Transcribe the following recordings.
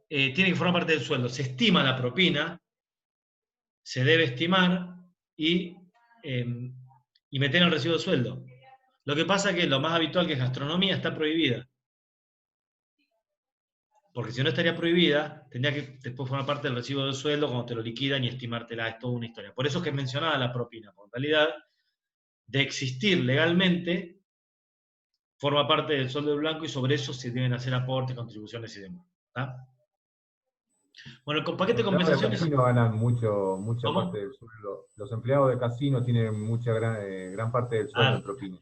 tiene que formar parte del sueldo. Se estima la propina, se debe estimar y, eh, y meter en el recibo de sueldo. Lo que pasa es que lo más habitual, que es gastronomía, está prohibida. Porque si no estaría prohibida, tendría que después formar parte del recibo de sueldo cuando te lo liquidan y estimártela. Es toda una historia. Por eso es que es mencionada la propina. Porque en realidad, de existir legalmente, forma parte del sueldo blanco y sobre eso se deben hacer aportes, contribuciones y demás. ¿Tá? Bueno, el paquete de Los empleados de compensaciones. casino ganan mucha parte ¿Cómo? del sueldo. Los empleados de casino tienen gran parte del sueldo en Ah, propina.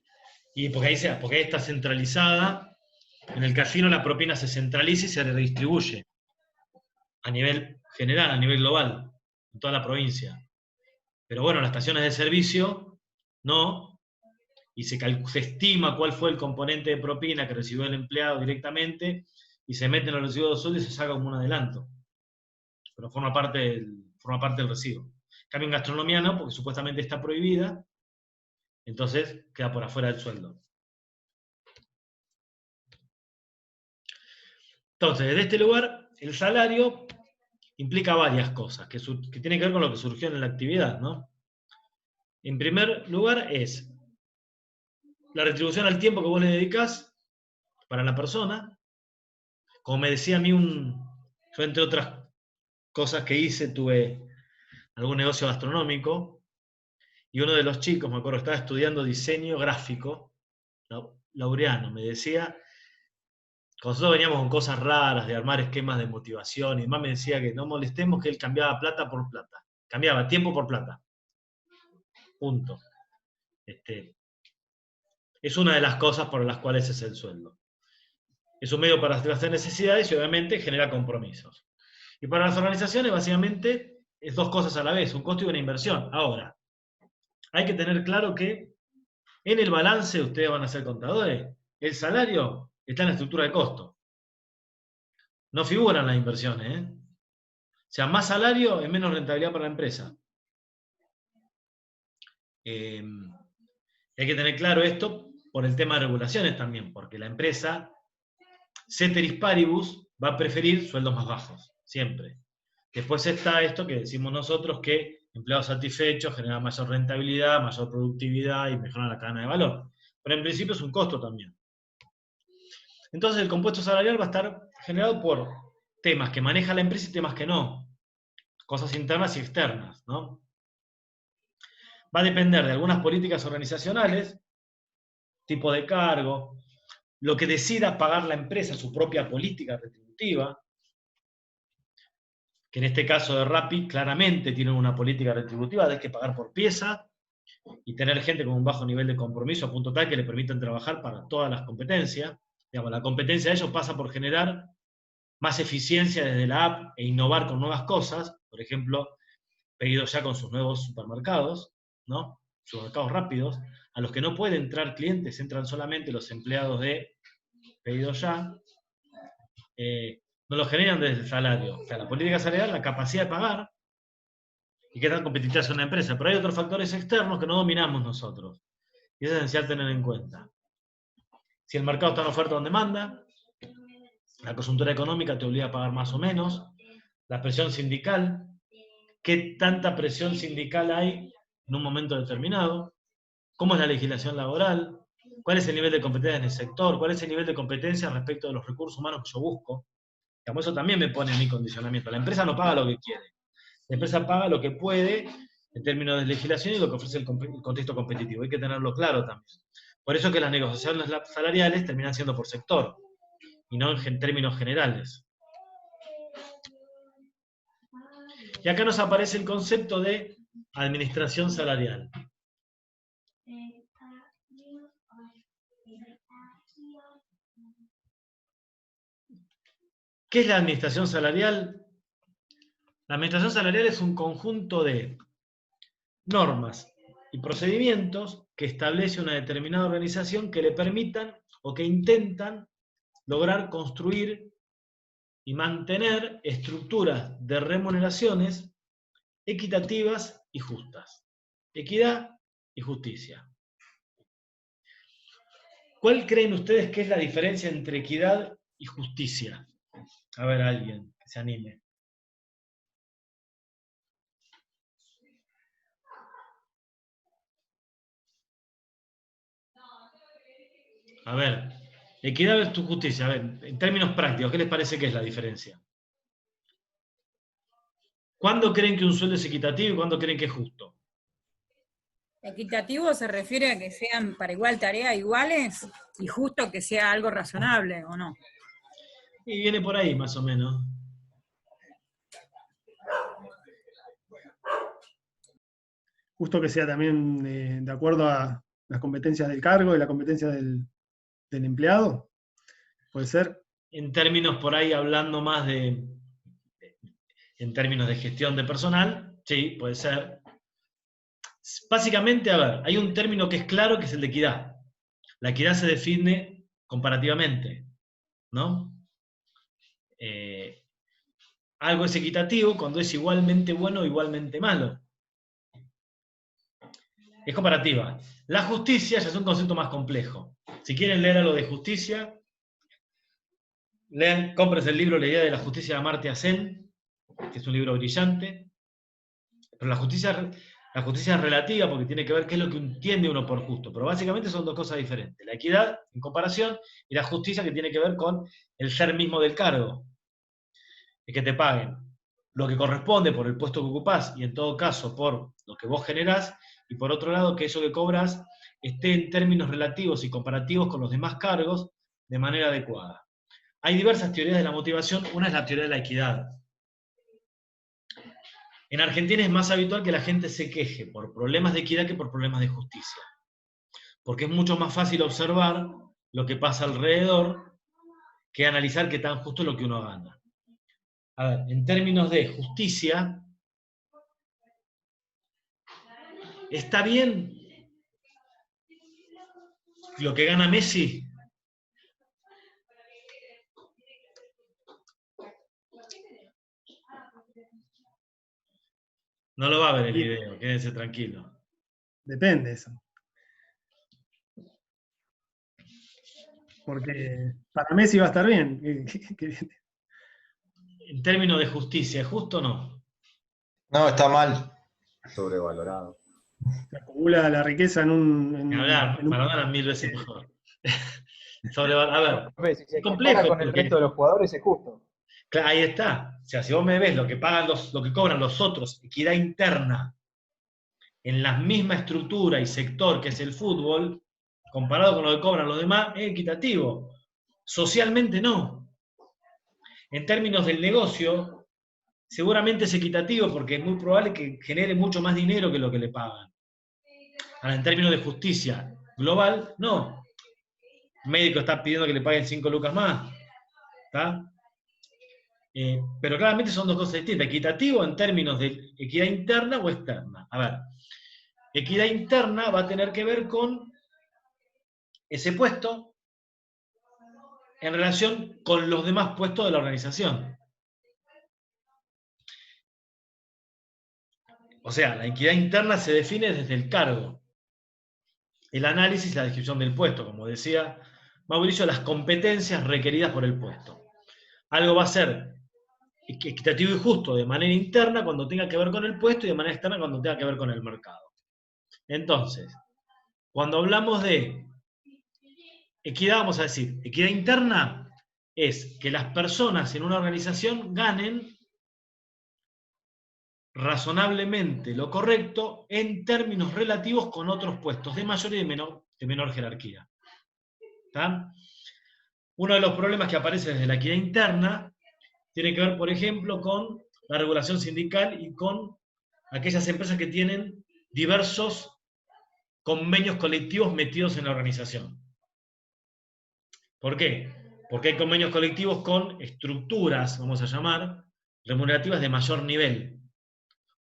y porque ahí está centralizada. En el casino la propina se centraliza y se redistribuye a nivel general, a nivel global, en toda la provincia. Pero bueno, las estaciones de servicio no, y se estima cuál fue el componente de propina que recibió el empleado directamente y se mete en el recibo de sueldo y se saca como un adelanto. Pero forma parte del recibo. En cambio en gastronomía no, porque supuestamente está prohibida, entonces queda por afuera del sueldo. Entonces, desde este lugar, el salario implica varias cosas que tienen que ver con lo que surgió en la actividad, ¿no? En primer lugar es la retribución al tiempo que vos le dedicás para la persona. Como me decía a mí, yo entre otras cosas que hice, tuve algún negocio gastronómico y uno de los chicos, me acuerdo, estaba estudiando diseño gráfico, Laureano, me decía, cuando nosotros veníamos con cosas raras de armar esquemas de motivación y demás, me decía que no molestemos, que él cambiaba plata por plata, cambiaba tiempo por plata, punto. Es una de las cosas por las cuales es el sueldo. Es un medio para satisfacer necesidades y obviamente genera compromisos. Y para las organizaciones básicamente es dos cosas a la vez, un costo y una inversión. Ahora, hay que tener claro que en el balance, ustedes van a ser contadores, el salario está en la estructura de costo. No figuran las inversiones. O sea, más salario es menos rentabilidad para la empresa. Hay que tener claro esto por el tema de regulaciones también, porque la empresa, ceteris paribus, va a preferir sueldos más bajos, siempre. Después está esto que decimos nosotros, que empleados satisfechos generan mayor rentabilidad, mayor productividad y mejoran la cadena de valor. Pero en principio es un costo también. Entonces el compuesto salarial va a estar generado por temas que maneja la empresa y temas que no. Cosas internas y externas, ¿no? Va a depender de algunas políticas organizacionales, tipo de cargo, lo que decida pagar la empresa, su propia política retributiva, que en este caso de Rappi claramente tienen una política retributiva de que pagar por pieza y tener gente con un bajo nivel de compromiso a punto tal que le permitan trabajar para todas las competencias. Digamos, la competencia de ellos pasa por generar más eficiencia desde la app e innovar con nuevas cosas, por ejemplo, Pedido Ya con sus nuevos supermercados, ¿no? Supermercados rápidos, a los que no pueden entrar clientes, entran solamente los empleados de Pedido Ya, no lo generan desde el salario. O sea, la política salarial, la capacidad de pagar y qué tan competitiva es una empresa. Pero hay otros factores externos que no dominamos nosotros. Y es esencial tener en cuenta. Si el mercado está en oferta o en demanda, la coyuntura económica te obliga a pagar más o menos, la presión sindical, qué tanta presión sindical hay en un momento determinado, cómo es la legislación laboral, cuál es el nivel de competencia en el sector, cuál es el nivel de competencia respecto de los recursos humanos que yo busco. Digamos, eso también me pone en mi condicionamiento. La empresa no paga lo que quiere, la empresa paga lo que puede en términos de legislación y lo que ofrece el contexto competitivo. Hay que tenerlo claro también. Por eso que las negociaciones salariales terminan siendo por sector y no en términos generales. Y acá nos aparece el concepto de administración salarial. ¿Qué es la administración salarial? La administración salarial es un conjunto de normas y procedimientos que establece una determinada organización que le permitan o que intentan lograr construir y mantener estructuras de remuneraciones equitativas y justas. Equidad y justicia. ¿Cuál creen ustedes que es la diferencia entre equidad y justicia? A ver, alguien que se anime. A ver, equidad versus justicia. A ver, en términos prácticos, ¿qué les parece que es la diferencia? ¿Cuándo creen que un sueldo es equitativo y cuándo creen que es justo? Equitativo se refiere a que sean para igual tareas iguales y justo que sea algo razonable, ¿o no? Y viene por ahí, más o menos. Justo que sea también de acuerdo a las competencias del cargo y la competencia del empleado. ¿Puede ser? En términos por ahí, hablando más en términos de gestión de personal, sí, puede ser. Básicamente, a ver, hay un término que es claro, que es el de equidad. La equidad se define comparativamente, ¿no? Algo es equitativo cuando es igualmente bueno o igualmente malo. Es comparativa. La justicia ya es un concepto más complejo. Si quieren leer algo de justicia, lean, cómprense el libro La idea de la justicia de Amartya Sen, que es un libro brillante. Pero la justicia es relativa porque tiene que ver qué es lo que entiende uno por justo. Pero básicamente son dos cosas diferentes. La equidad en comparación y la justicia que tiene que ver con el ser mismo del cargo. Es que te paguen lo que corresponde por el puesto que ocupás y en todo caso por lo que vos generás, y por otro lado que eso que cobras esté en términos relativos y comparativos con los demás cargos de manera adecuada. Hay diversas teorías de la motivación, una es la teoría de la equidad. En Argentina es más habitual que la gente se queje por problemas de equidad que por problemas de justicia, porque es mucho más fácil observar lo que pasa alrededor que analizar qué tan justo es lo que uno gana. A ver, en términos de justicia, ¿está bien lo que gana Messi? No lo va a ver el video, quédense tranquilo. Depende eso. Porque para Messi va a estar bien. En términos de justicia, ¿es justo o no? No, está mal. Sobrevalorado. Se acumula la riqueza en un... Ni hablar, Maradona 1000 veces mejor. A ver, Profe, si se es complejo compara con el porque resto de los jugadores es justo. ahí está. O sea, si vos me ves lo que pagan lo que cobran los otros, equidad interna, en la misma estructura y sector que es el fútbol, comparado con lo que cobran los demás, es equitativo. Socialmente no. En términos del negocio, seguramente es equitativo porque es muy probable que genere mucho más dinero que lo que le pagan. Ahora, en términos de justicia global, no. El médico está pidiendo que le paguen 5 lucas más. ¿Está? Pero claramente son dos cosas distintas. Equitativo en términos de equidad interna o externa. A ver, equidad interna va a tener que ver con ese puesto en relación con los demás puestos de la organización. O sea, la equidad interna se define desde el cargo, el análisis y la descripción del puesto, como decía Mauricio, las competencias requeridas por el puesto. Algo va a ser equitativo y justo de manera interna cuando tenga que ver con el puesto y de manera externa cuando tenga que ver con el mercado. Entonces, cuando hablamos de equidad, vamos a decir, equidad interna es que las personas en una organización ganen razonablemente lo correcto en términos relativos con otros puestos de mayor y de menor jerarquía. ¿Está? Uno de los problemas que aparece desde la equidad interna tiene que ver, por ejemplo, con la regulación sindical y con aquellas empresas que tienen diversos convenios colectivos metidos en la organización. ¿Por qué? Porque hay convenios colectivos con estructuras, vamos a llamar, remunerativas de mayor nivel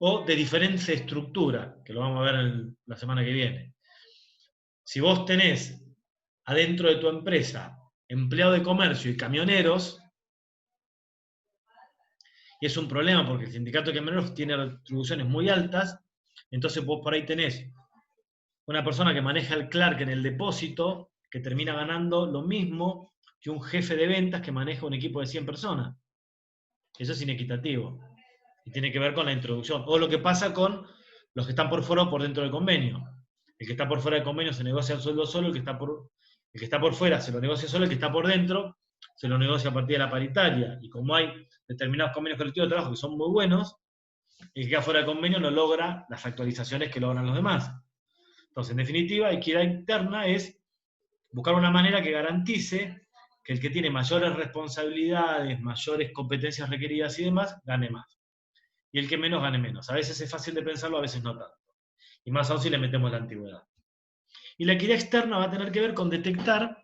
o de diferente estructura, que lo vamos a ver la semana que viene. Si vos tenés adentro de tu empresa empleado de comercio y camioneros, y es un problema porque el sindicato de camioneros tiene retribuciones muy altas, entonces vos por ahí tenés una persona que maneja el clerk en el depósito, que termina ganando lo mismo que un jefe de ventas que maneja un equipo de 100 personas. Eso es inequitativo. Y tiene que ver con la introducción. O lo que pasa con los que están por fuera o por dentro del convenio. El que está por fuera del convenio se negocia el sueldo solo, el que está por fuera se lo negocia solo, el que está por dentro se lo negocia a partir de la paritaria. Y como hay determinados convenios colectivos de trabajo que son muy buenos, el que queda fuera del convenio no logra las actualizaciones que logran los demás. Entonces, en definitiva, equidad interna es buscar una manera que garantice que el que tiene mayores responsabilidades, mayores competencias requeridas y demás, gane más. Y el que menos, gane menos. A veces es fácil de pensarlo, a veces no tanto. Y más aún si le metemos la antigüedad. Y la equidad externa va a tener que ver con detectar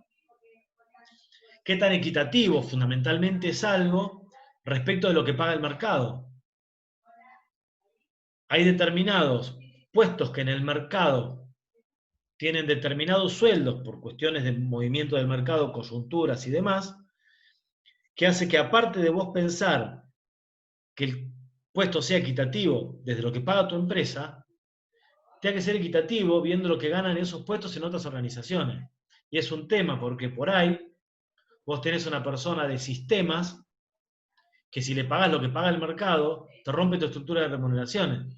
qué tan equitativo fundamentalmente es algo respecto de lo que paga el mercado. Hay determinados puestos que en el mercado tienen determinados sueldos por cuestiones de movimiento del mercado, coyunturas y demás, que hace que aparte de vos pensar que el puesto sea equitativo desde lo que paga tu empresa, tenga que ser equitativo viendo lo que ganan esos puestos en otras organizaciones. Y es un tema porque por ahí vos tenés una persona de sistemas que si le pagás lo que paga el mercado, te rompe tu estructura de remuneraciones.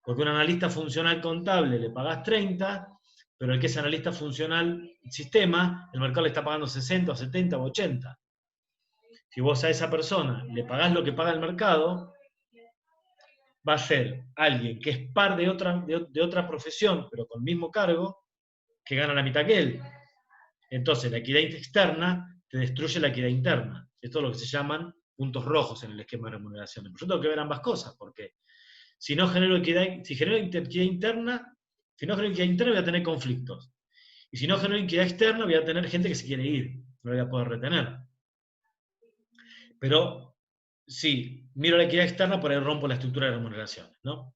Porque un analista funcional contable le pagás 30, pero el que es analista funcional sistema, el mercado le está pagando 60, o 70 o 80. Si vos a esa persona le pagás lo que paga el mercado, va a ser alguien que es par de otra profesión, pero con el mismo cargo, que gana la mitad que él. Entonces, la equidad externa te destruye la equidad interna. Esto es lo que se llaman puntos rojos en el esquema de remuneración. Pero yo tengo que ver ambas cosas, porque si no genero equidad, si genero equidad interna, voy a tener conflictos. Y si no genero equidad externa, voy a tener gente que se quiere ir, no voy a poder retener. Pero sí, miro la equidad externa, por ahí rompo la estructura de remuneraciones, ¿no?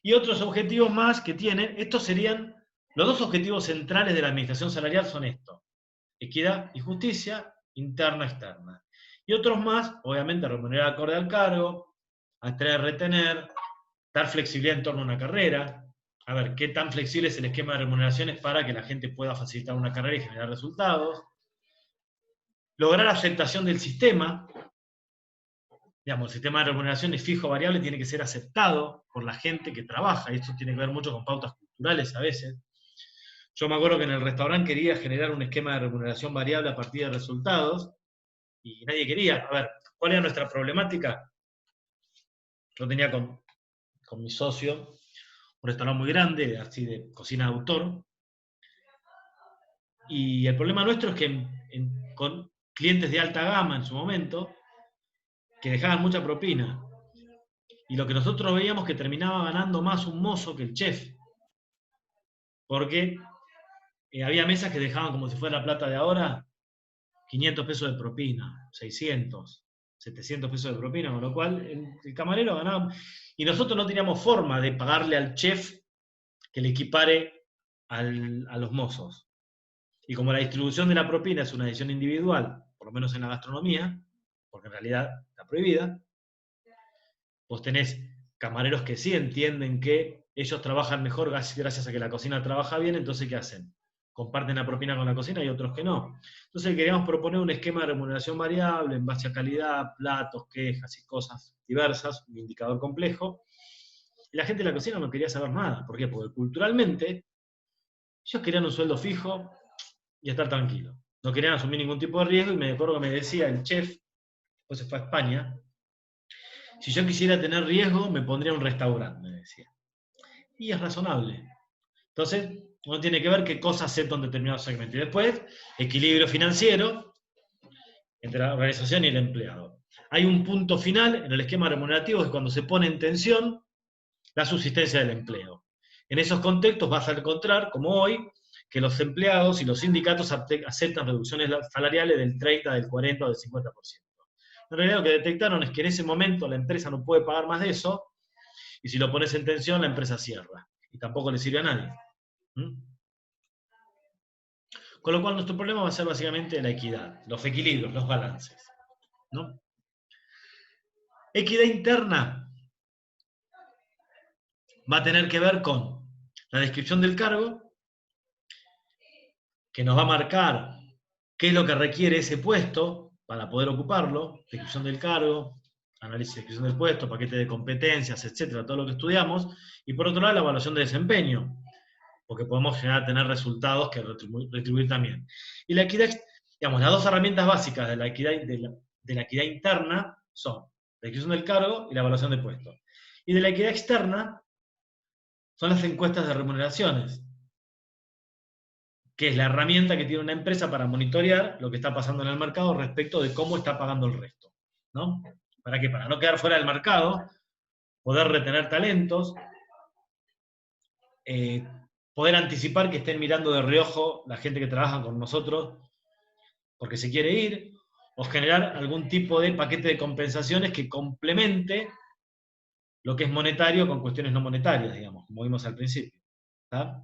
Y otros objetivos más que tienen, estos serían, los dos objetivos centrales de la administración salarial son estos: equidad y justicia, interna, externa. Y otros más, obviamente, remunerar acorde al cargo, atraer, retener, dar flexibilidad en torno a una carrera. A ver, qué tan flexible es el esquema de remuneraciones para que la gente pueda facilitar una carrera y generar resultados. Lograr aceptación del sistema. Digamos, el sistema de remuneración es fijo, variable, tiene que ser aceptado por la gente que trabaja, y esto tiene que ver mucho con pautas culturales a veces. Yo me acuerdo que en el restaurante quería generar un esquema de remuneración variable a partir de resultados, y nadie quería. A ver, ¿cuál era nuestra problemática? Yo tenía con mi socio un restaurante muy grande, así de cocina de autor, y el problema nuestro es que con clientes de alta gama en su momento, que dejaban mucha propina, y lo que nosotros veíamos que terminaba ganando más un mozo que el chef, porque había mesas que dejaban como si fuera la plata de ahora, 500 pesos de propina, 600, 700 pesos de propina, con lo cual el camarero ganaba, y nosotros no teníamos forma de pagarle al chef que le equipare a los mozos. Y como la distribución de la propina es una decisión individual, por lo menos en la gastronomía, porque en realidad está prohibida, vos tenés camareros que sí entienden que ellos trabajan mejor gracias a que la cocina trabaja bien, entonces ¿qué hacen? Comparten la propina con la cocina y otros que no. Entonces queríamos proponer un esquema de remuneración variable en base a calidad, platos, quejas y cosas diversas, un indicador complejo. Y la gente de la cocina no quería saber nada. ¿Por qué? Porque culturalmente ellos querían un sueldo fijo y estar tranquilos. No querían asumir ningún tipo de riesgo, y me acuerdo que me decía el chef, después se fue a España, si yo quisiera tener riesgo, me pondría un restaurante, me decía. Y es razonable. Entonces, uno tiene que ver qué cosas acepta un determinado segmento. Y después, equilibrio financiero entre la organización y el empleado. Hay un punto final en el esquema remunerativo, que es cuando se pone en tensión la subsistencia del empleo. En esos contextos vas a encontrar, como hoy, que los empleados y los sindicatos aceptan reducciones salariales del 30, del 40 o del 50%. En realidad lo que detectaron es que en ese momento la empresa no puede pagar más de eso, y si lo pones en tensión, la empresa cierra. Y tampoco le sirve a nadie. Con lo cual nuestro problema va a ser básicamente la equidad, los equilibrios, los balances, ¿no? Equidad interna va a tener que ver con la descripción del cargo, que nos va a marcar qué es lo que requiere ese puesto para poder ocuparlo, descripción del cargo, análisis de descripción del puesto, paquete de competencias, etcétera, todo lo que estudiamos, y por otro lado la evaluación de desempeño, porque podemos tener resultados que retribuir también. Y la equidad, digamos, las dos herramientas básicas de la equidad interna son la descripción del cargo y la evaluación de puestos. Y de la equidad externa son las encuestas de remuneraciones, que es la herramienta que tiene una empresa para monitorear lo que está pasando en el mercado respecto de cómo está pagando el resto, ¿no? ¿Para qué? Para no quedar fuera del mercado, poder retener talentos, poder anticipar que estén mirando de reojo la gente que trabaja con nosotros porque se quiere ir, o generar algún tipo de paquete de compensaciones que complemente lo que es monetario con cuestiones no monetarias, digamos, como vimos al principio. ¿Está?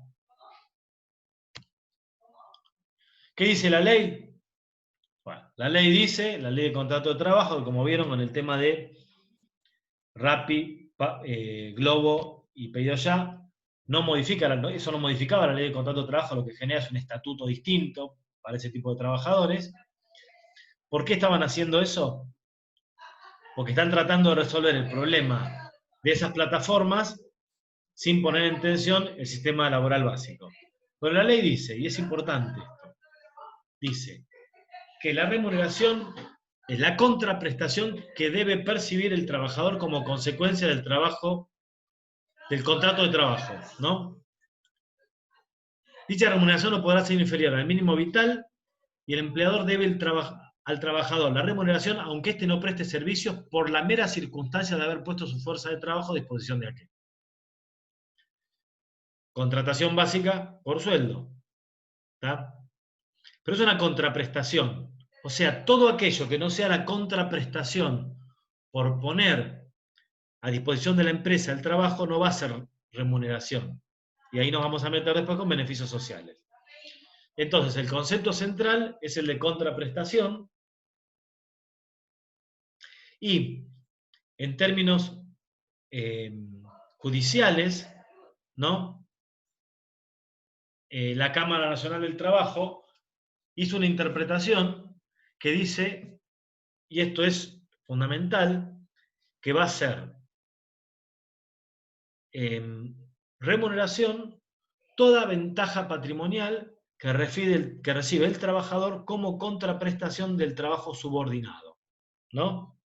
¿Qué dice la ley? Bueno, la ley dice, la ley de contrato de trabajo, que como vieron con el tema de Rappi, Globo y Pedido Ya, eso no modificaba la ley de contrato de trabajo, lo que genera es un estatuto distinto para ese tipo de trabajadores. ¿Por qué estaban haciendo eso? Porque están tratando de resolver el problema de esas plataformas sin poner en tensión el sistema laboral básico. Pero la ley dice, y es importante esto, dice que la remuneración es la contraprestación que debe percibir el trabajador como consecuencia del trabajo, del contrato de trabajo, ¿no? Dicha remuneración no podrá ser inferior al mínimo vital y el empleador debe al trabajador la remuneración aunque éste no preste servicios por la mera circunstancia de haber puesto su fuerza de trabajo a disposición de aquel. Contratación básica por sueldo. ¿Está? Pero es una contraprestación. O sea, todo aquello que no sea la contraprestación por poner a disposición de la empresa el trabajo no va a ser remuneración. Y ahí nos vamos a meter después con beneficios sociales. Entonces, el concepto central es el de contraprestación. Y en términos judiciales, ¿no? La Cámara Nacional del Trabajo hizo una interpretación que dice, y esto es fundamental, que va a ser remuneración toda ventaja patrimonial que recibe el trabajador como contraprestación del trabajo subordinado, ¿no?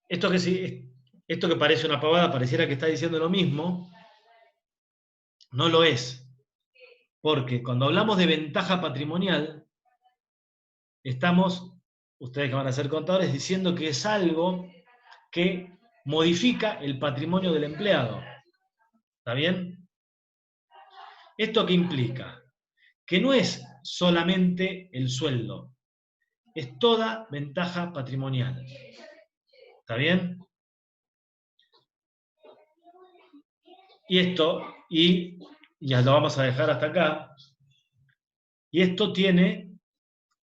Esto que parece una pavada, pareciera que está diciendo lo mismo, no lo es. Porque cuando hablamos de ventaja patrimonial, estamos, ustedes que van a ser contadores, diciendo que es algo que modifica el patrimonio del empleado. ¿Está bien? ¿Esto qué implica? Que no es solamente el sueldo, es toda ventaja patrimonial. ¿Está bien? Y esto, y ya lo vamos a dejar hasta acá, y esto tiene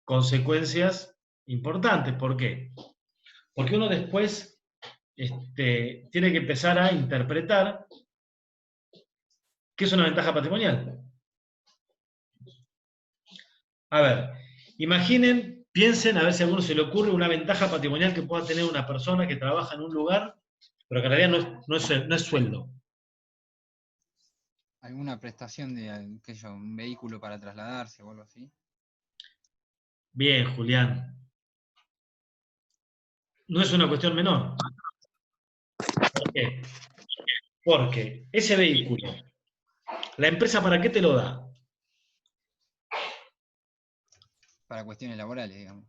consecuencias importantes. ¿Por qué? Porque uno después tiene que empezar a interpretar qué es una ventaja patrimonial. A ver, piensen a ver si a alguno se le ocurre una ventaja patrimonial que pueda tener una persona que trabaja en un lugar, pero que en realidad no es sueldo. ¿Alguna prestación de un vehículo para trasladarse o algo así? Bien, Julián. No es una cuestión menor. ¿Por qué? Porque ese vehículo, ¿la empresa para qué te lo da? Para cuestiones laborales, digamos.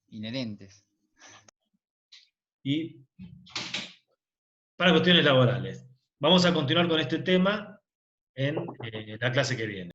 Inherentes. Y para cuestiones laborales. Vamos a continuar con este tema en la clase que viene.